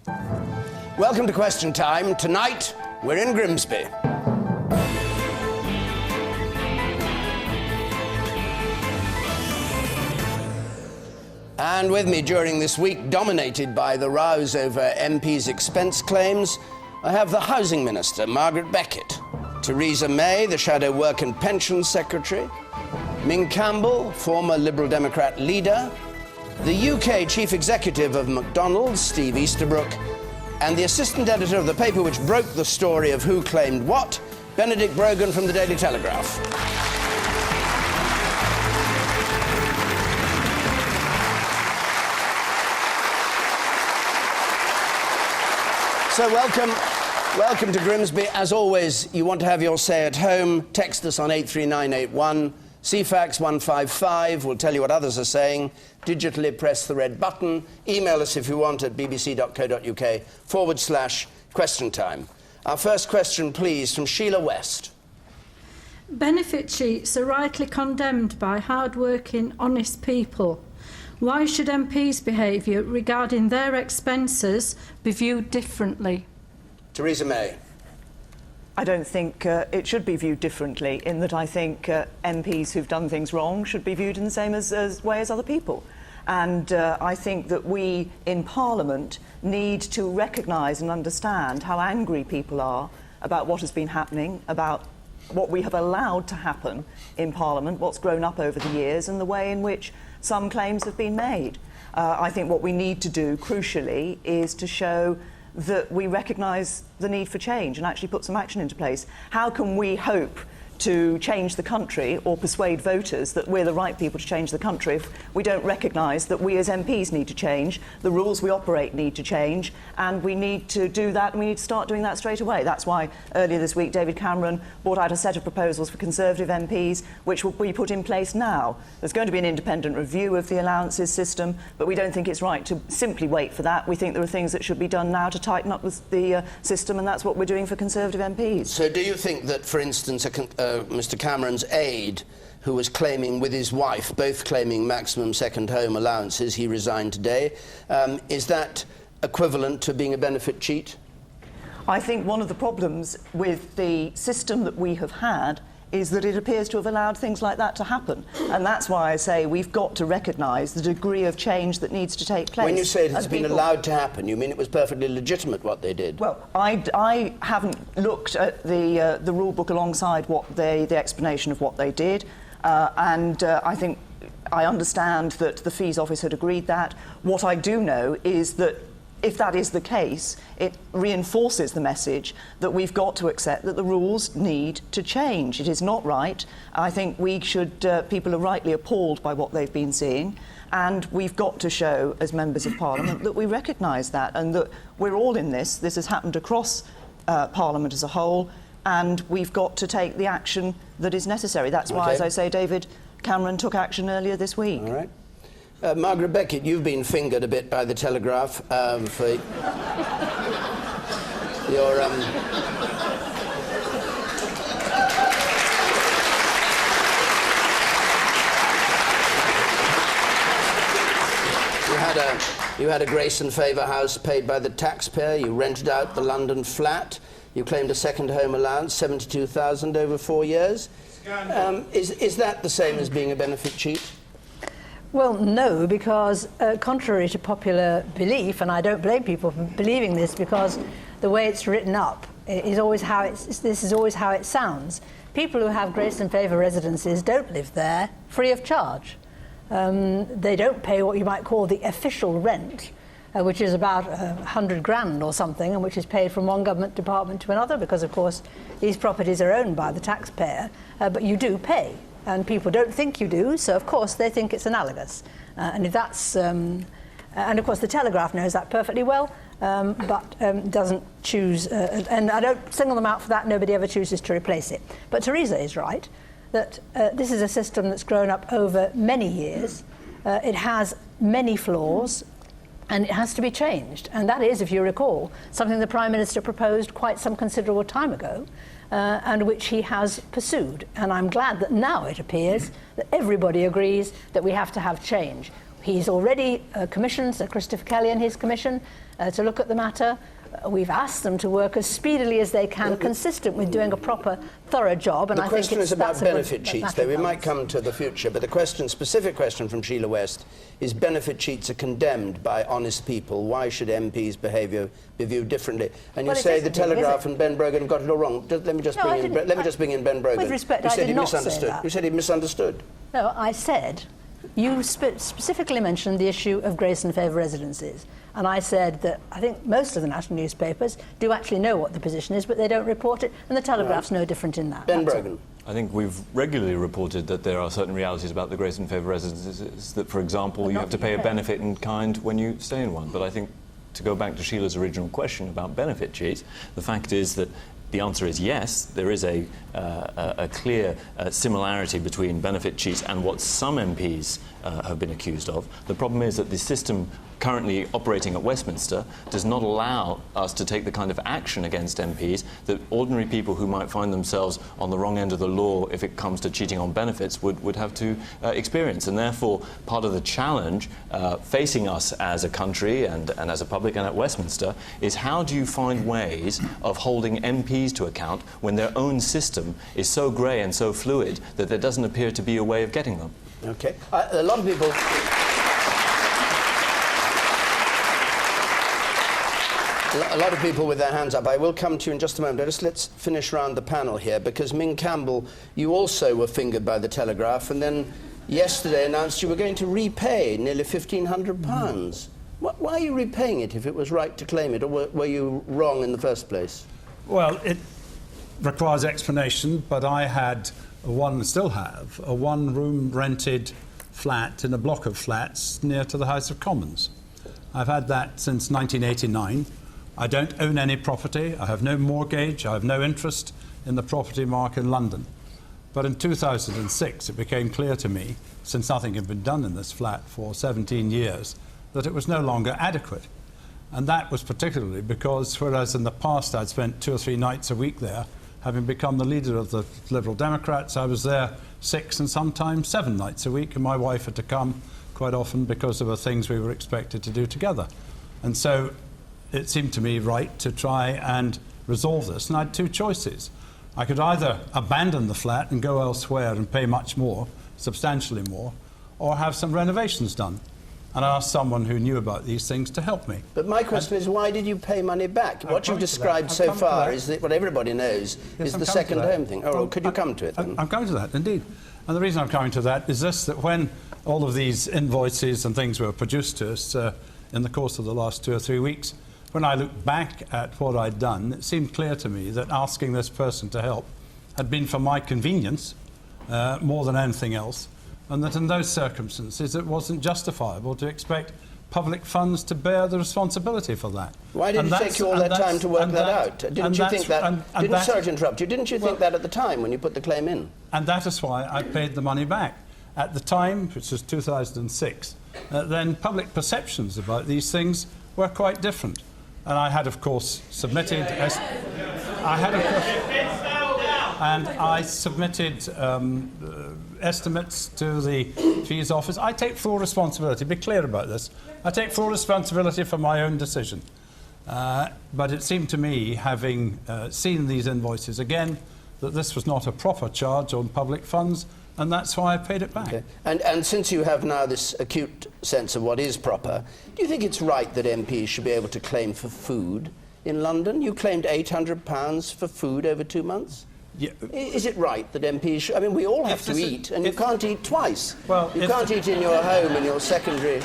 Welcome to Question Time. Tonight, we're in Grimsby. And with me during this week, dominated by the rows over MPs' expense claims, I have the Housing Minister, Margaret Beckett, Theresa May, the Shadow Work and Pensions Secretary, Ming Campbell, former Liberal Democrat leader, the UK Chief Executive of McDonald's, Steve Easterbrook, and the assistant editor of the paper which broke the story of who claimed what, Benedict Brogan from the Daily Telegraph. So welcome to Grimsby. As always, you want to have your say at home, text us on 83981, CFAX 155, we'll tell you what others are saying, digitally press the red button, email us if you want at bbc.co.uk/question time. Our first question, please, from Sheila West. Benefit cheats are rightly condemned by hard-working, honest people. Why should MPs' behaviour regarding their expenses be viewed differently? Theresa May. I don't think it should be viewed differently, in that I think MPs who've done things wrong should be viewed in the same way as other people. And I think that we in Parliament need to recognise and understand how angry people are about what has been happening, about what we have allowed to happen in Parliament, what's grown up over the years, and the way in which some claims have been made. I think what we need to do, crucially, is to show that we recognise the need for change and actually put some action into place. How can we hope to change the country or persuade voters that we're the right people to change the country if we don't recognise that we as MPs need to change, the rules we operate need to change, and we need to do that, and we need to start doing that straight away. That's why earlier this week David Cameron brought out a set of proposals for Conservative MPs which will be put in place now. There's going to be an independent review of the allowances system, but we don't think it's right to simply wait for that. We think there are things that should be done now to tighten up the system, and that's what we're doing for Conservative MPs. So do you think that, for instance, Mr Cameron's aide, who was claiming with his wife, both claiming maximum second home allowances, he resigned today, is that equivalent to being a benefit cheat? I think one of the problems with the system that we have had is that it appears to have allowed things like that to happen. And that's why I say we've got to recognise the degree of change that needs to take place. When you say it's been allowed to happen, you mean it was perfectly legitimate what they did? Well, I haven't looked at the rule book alongside what the explanation of what they did, and I think I understand that the Fees Office had agreed that. What I do know is that if that is the case, it reinforces the message that we've got to accept that the rules need to change. It is not right. I think we should, people are rightly appalled by what they've been seeing, and we've got to show, as members of Parliament, that we recognise that and that we're all in this. This has happened across Parliament as a whole, and we've got to take the action that is necessary. That's why, as I say, David Cameron took action earlier this week. All right. Margaret Beckett, you've been fingered a bit by the Telegraph for your... You had a Grace and Favour house paid by the taxpayer, you rented out the London flat, you claimed a second home allowance, $72,000 over 4 years. Is that the same as being a benefit cheat? Well, no, because contrary to popular belief, and I don't blame people for believing this, because the way it's written up is always how this is always how it sounds. People who have Grace and Favour residences don't live there free of charge. They don't pay what you might call the official rent, which is about 100 grand or something, and which is paid from one government department to another, because, of course, these properties are owned by the taxpayer, but you do pay. And people don't think you do, so of course they think it's analogous. And if that's, and of course the Telegraph knows that perfectly well, but doesn't choose, and I don't single them out for that, nobody ever chooses to replace it. But Theresa is right, that this is a system that's grown up over many years, it has many flaws, and it has to be changed. And that is, if you recall, something the Prime Minister proposed quite some considerable time ago, and which he has pursued. And I'm glad that now it appears that everybody agrees that we have to have change. He's already commissioned Sir Christopher Kelly and his commission, to look at the matter. We've asked them to work as speedily as they can, consistent with doing a proper, thorough job. And the question is about benefit sheets, though. We might come to the future, but the specific question from Sheila West is benefit sheets are condemned by honest people. Why should MPs' behaviour be viewed differently? And you say the Telegraph and Ben Brogan got it all wrong. Let me just bring in Ben Brogan. With respect, I did not say that. You said he misunderstood. No, I said you specifically mentioned the issue of grace and favour residencies. And I said that I think most of the national newspapers do actually know what the position is, but they don't report it, and the Telegraph's no different in that. Ben Brogan. I think we've regularly reported that there are certain realities about the grace and favour residences, that, for example, you have to pay a benefit in kind when you stay in one. But I think, to go back to Sheila's original question about benefit sheets, the fact is that the answer is yes, there is a clear similarity between benefit sheets and what some MPs have been accused of. The problem is that the system currently operating at Westminster does not allow us to take the kind of action against MPs that ordinary people who might find themselves on the wrong end of the law if it comes to cheating on benefits would have to experience. And therefore, part of the challenge facing us as a country and as a public and at Westminster is how do you find ways of holding MPs to account when their own system is so grey and so fluid that there doesn't appear to be a way of getting them. Okay. A lot of people... A lot of people with their hands up. I will come to you in just a moment. Just let's finish round the panel here, because Ming Campbell, you also were fingered by the Telegraph, and then yesterday announced you were going to repay nearly £1,500. Why are you repaying it if it was right to claim it, or were you wrong in the first place? Well, it requires explanation, but I had still have a one-room rented flat in a block of flats near to the House of Commons. I've had that since 1989. I don't own any property, I have no mortgage, I have no interest in the property market in London. But in 2006 it became clear to me, since nothing had been done in this flat for 17 years, that it was no longer adequate. And that was particularly because, whereas in the past I'd spent 2 or 3 nights a week there, having become the leader of the Liberal Democrats, I was there 6 and sometimes 7 nights a week, and my wife had to come quite often because of the things we were expected to do together. And so it seemed to me right to try and resolve this. And I had 2 choices. I could either abandon the flat and go elsewhere and pay much more, substantially more, or have some renovations done. And I asked someone who knew about these things to help me. But my question is, why did you pay money back? What you've described so far is that what everybody knows is the second home thing. Oh, well, could you come to it then? I'm coming to that, indeed. And the reason I'm coming to that is this, that when all of these invoices and things were produced to us in the course of the last 2 or 3 weeks, when I looked back at what I'd done, it seemed clear to me that asking this person to help had been for my convenience more than anything else, and that in those circumstances it wasn't justifiable to expect public funds to bear the responsibility for that. Why did it take you all that time to work that out? Didn't you think that... Sorry to interrupt you. Didn't you think that at the time when you put the claim in? And that is why I paid the money back. At the time, which was 2006, then public perceptions about these things were quite different. And I had, of course, submitted... I submitted estimates to the fees office. I take full responsibility. Be clear about this. I take full responsibility for my own decision. But it seemed to me, having seen these invoices again, that this was not a proper charge on public funds, and that's why I paid it back. Okay. And since you have now this acute sense of what is proper, do you think it's right that MPs should be able to claim for food in London? You claimed £800 for food over 2 months? Yeah. Is it right that MPs should... I mean, we all have to eat, and you can't eat twice. Well, you can't eat in your home, in your secondary...